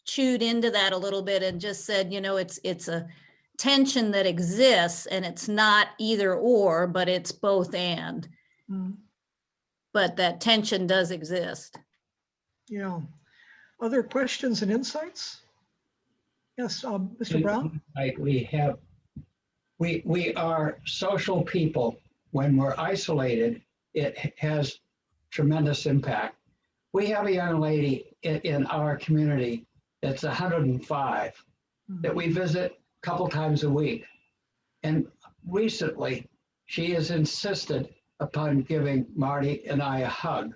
chewed into that a little bit and just said, it's a tension that exists, and it's not either or, but it's both and. But that tension does exist. Yeah. Other questions and insights? Yes, Mr. Brown? We are social people. When we're isolated, it has tremendous impact. We have a young lady in our community that's 105 that we visit a couple times a week. And recently, she has insisted upon giving Marty and I a hug.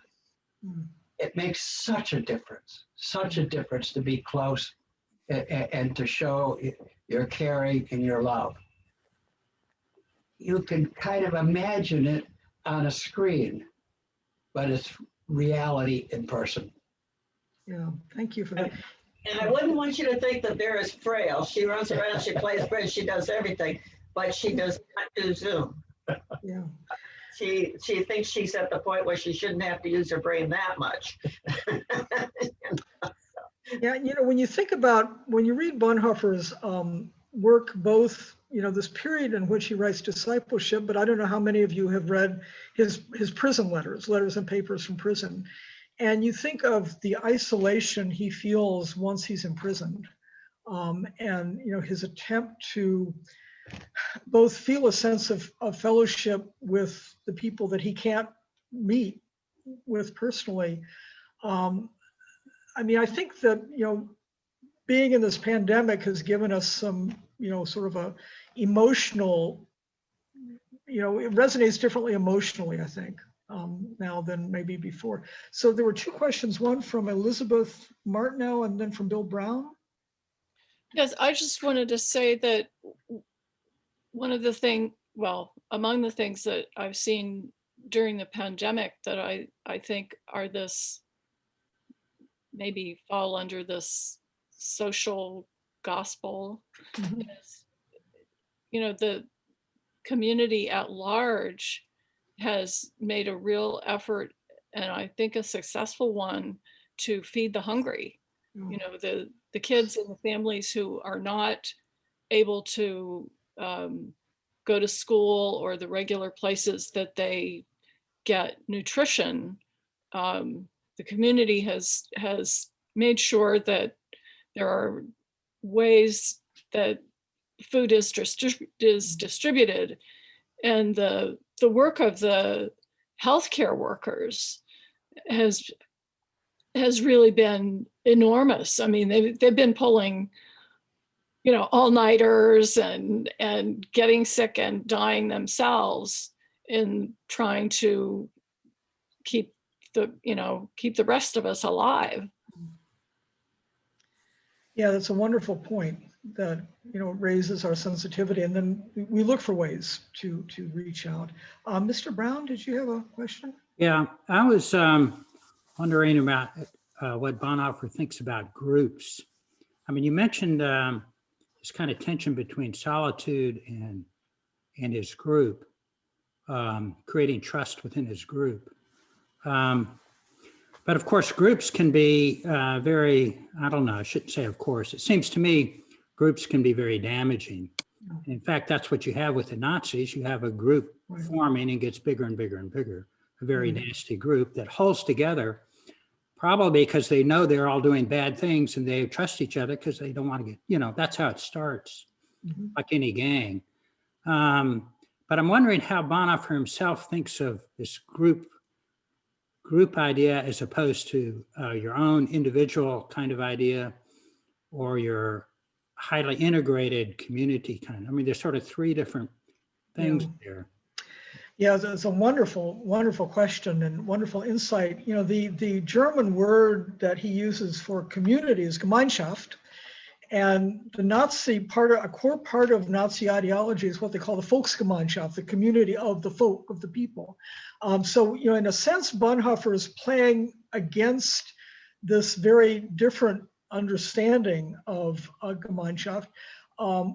It makes such a difference to be close and to show your caring and your love. You can kind of imagine it on a screen, but it's reality in person. Yeah, thank you for that. And I wouldn't want you to think that Vera is frail. She runs around, she plays bridge, she does everything, but she does not do Zoom. Yeah. She thinks she's at the point where she shouldn't have to use her brain that much. Yeah, when you think about, when you read Bonhoeffer's work, both, this period in which he writes Discipleship, but I don't know how many of you have read his prison letters and papers from prison. And you think of the isolation he feels once he's imprisoned, and his attempt to both feel a sense of fellowship with the people that he can't meet with personally. I think that being in this pandemic has given us some sort of a emotional, it resonates differently emotionally, I think, now than maybe before. So there were two questions, one from Elizabeth Martineau and then from Bill Brown. Yes, I just wanted to say that among the things that I've seen during the pandemic that I think are this, maybe fall under this social gospel, is, the community at large has made a real effort, and I think a successful one, to feed the hungry. The kids and the families who are not able to go to school or the regular places that they get nutrition, the community has made sure that there are ways that food is distributed, and the work of the healthcare workers has really been enormous. I mean, they've been pulling, all-nighters and getting sick and dying themselves in trying to keep the rest of us alive. Yeah, that's a wonderful point that raises our sensitivity, and then we look for ways to reach out. Mr. Brown, did you have a question? Yeah, I was wondering about what Bonhoeffer thinks about groups. I mean, you mentioned this kind of tension between solitude and his group, creating trust within his group. But of course, groups can be very, I don't know, I shouldn't say of course. It seems to me groups can be very damaging. In fact, that's what you have with the Nazis. You have a group forming and gets bigger and bigger and bigger, a very nasty group that holds together, probably because they know they're all doing bad things and they trust each other because they don't want to get, that's how it starts, like any gang. But I'm wondering how Bonhoeffer himself thinks of this group idea as opposed to your own individual kind of idea or your highly integrated community kind. I mean, there's sort of three different things there. Yeah, it's a wonderful, wonderful question and wonderful insight. The German word that he uses for community is Gemeinschaft. And the Nazi a core part of Nazi ideology is what they call the Volksgemeinschaft, the community of the folk, of the people. So, in a sense, Bonhoeffer is playing against this very different understanding of a Gemeinschaft,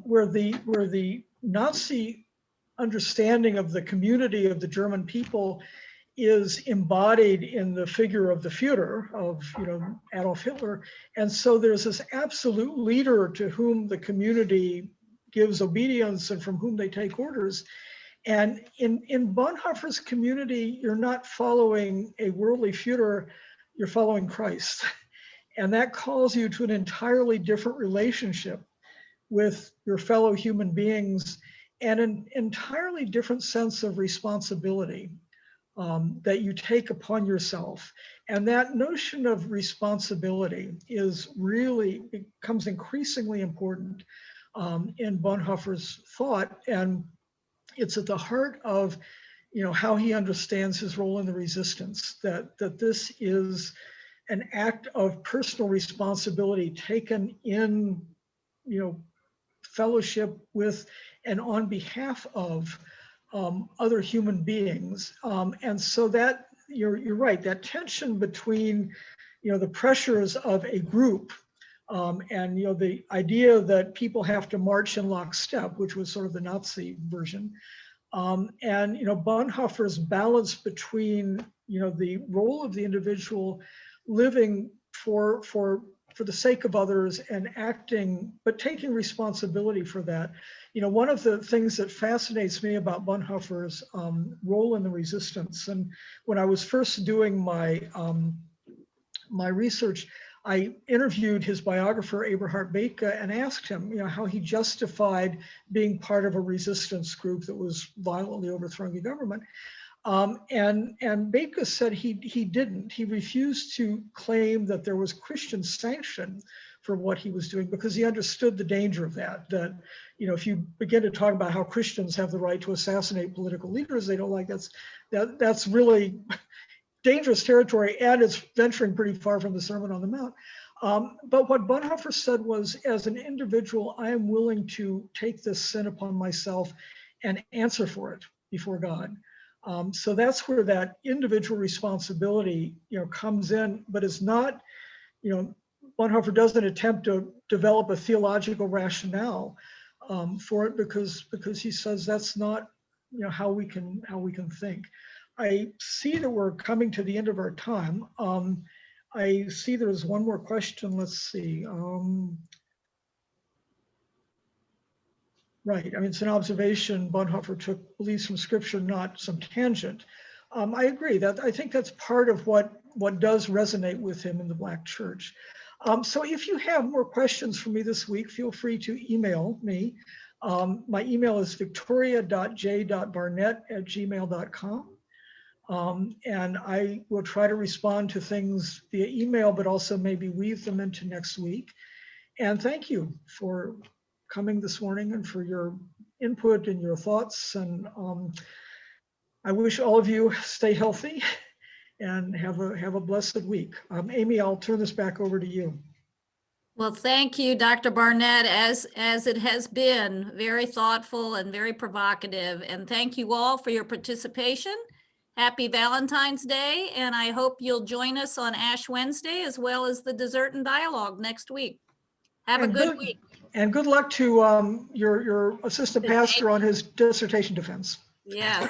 where the Nazi understanding of the community of the German people is embodied in the figure of the Führer, of Adolf Hitler. And so there's this absolute leader to whom the community gives obedience and from whom they take orders. And in Bonhoeffer's community, you're not following a worldly Führer, you're following Christ. And that calls you to an entirely different relationship with your fellow human beings and an entirely different sense of responsibility that you take upon yourself. And that notion of responsibility becomes increasingly important in Bonhoeffer's thought. And it's at the heart of how he understands his role in the resistance, that this is an act of personal responsibility taken in fellowship with and on behalf of other human beings. And so that you're right, that tension between the pressures of a group and the idea that people have to march in lockstep, which was sort of the Nazi version, and Bonhoeffer's balance between the role of the individual living for for the sake of others and acting, but taking responsibility for that. You know, one of the things that fascinates me about Bonhoeffer's role in the resistance, and when I was first doing my my research, I interviewed his biographer, Eberhard Bethge, and asked him, you know, how he justified being part of a resistance group that was violently overthrowing the government. And Bethge said he didn't. He refused to claim that there was Christian sanction for what he was doing because he understood the danger of that. That, you know, if you begin to talk about how Christians have the right to assassinate political leaders, they don't like that's really dangerous territory, and it's venturing pretty far from the Sermon on the Mount. But what Bonhoeffer said was, as an individual, I am willing to take this sin upon myself and answer for it before God. So that's where that individual responsibility, you know, comes in, but it's not, you know, Bonhoeffer doesn't attempt to develop a theological rationale for it because he says that's not, you know, how we can think. I see that we're coming to the end of our time. I see there's one more question. Let's see. Right. I mean, it's an observation Bonhoeffer believes from Scripture, not some tangent. I agree that I think that's part of what does resonate with him in the Black Church. So if you have more questions for me this week, feel free to email me. My email is victoria.j.barnett@gmail.com. And I will try to respond to things via email, but also maybe weave them into next week. And thank you for coming this morning and for your input and your thoughts. And I wish all of you stay healthy and have a blessed week. Amy, I'll turn this back over to you. Well, thank you, Dr. Barnett, as it has been very thoughtful and very provocative. And thank you all for your participation. Happy Valentine's Day, and I hope you'll join us on Ash Wednesday as well as the Dessert and Dialogue next week. Have a good week. And good luck to your assistant pastor on his dissertation defense. Yes.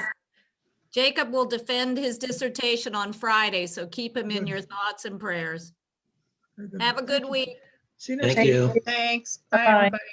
Jacob will defend his dissertation on Friday, so keep him in your thoughts and prayers. Have a good week. See you next Thank week. you. Thanks. Bye, everybody.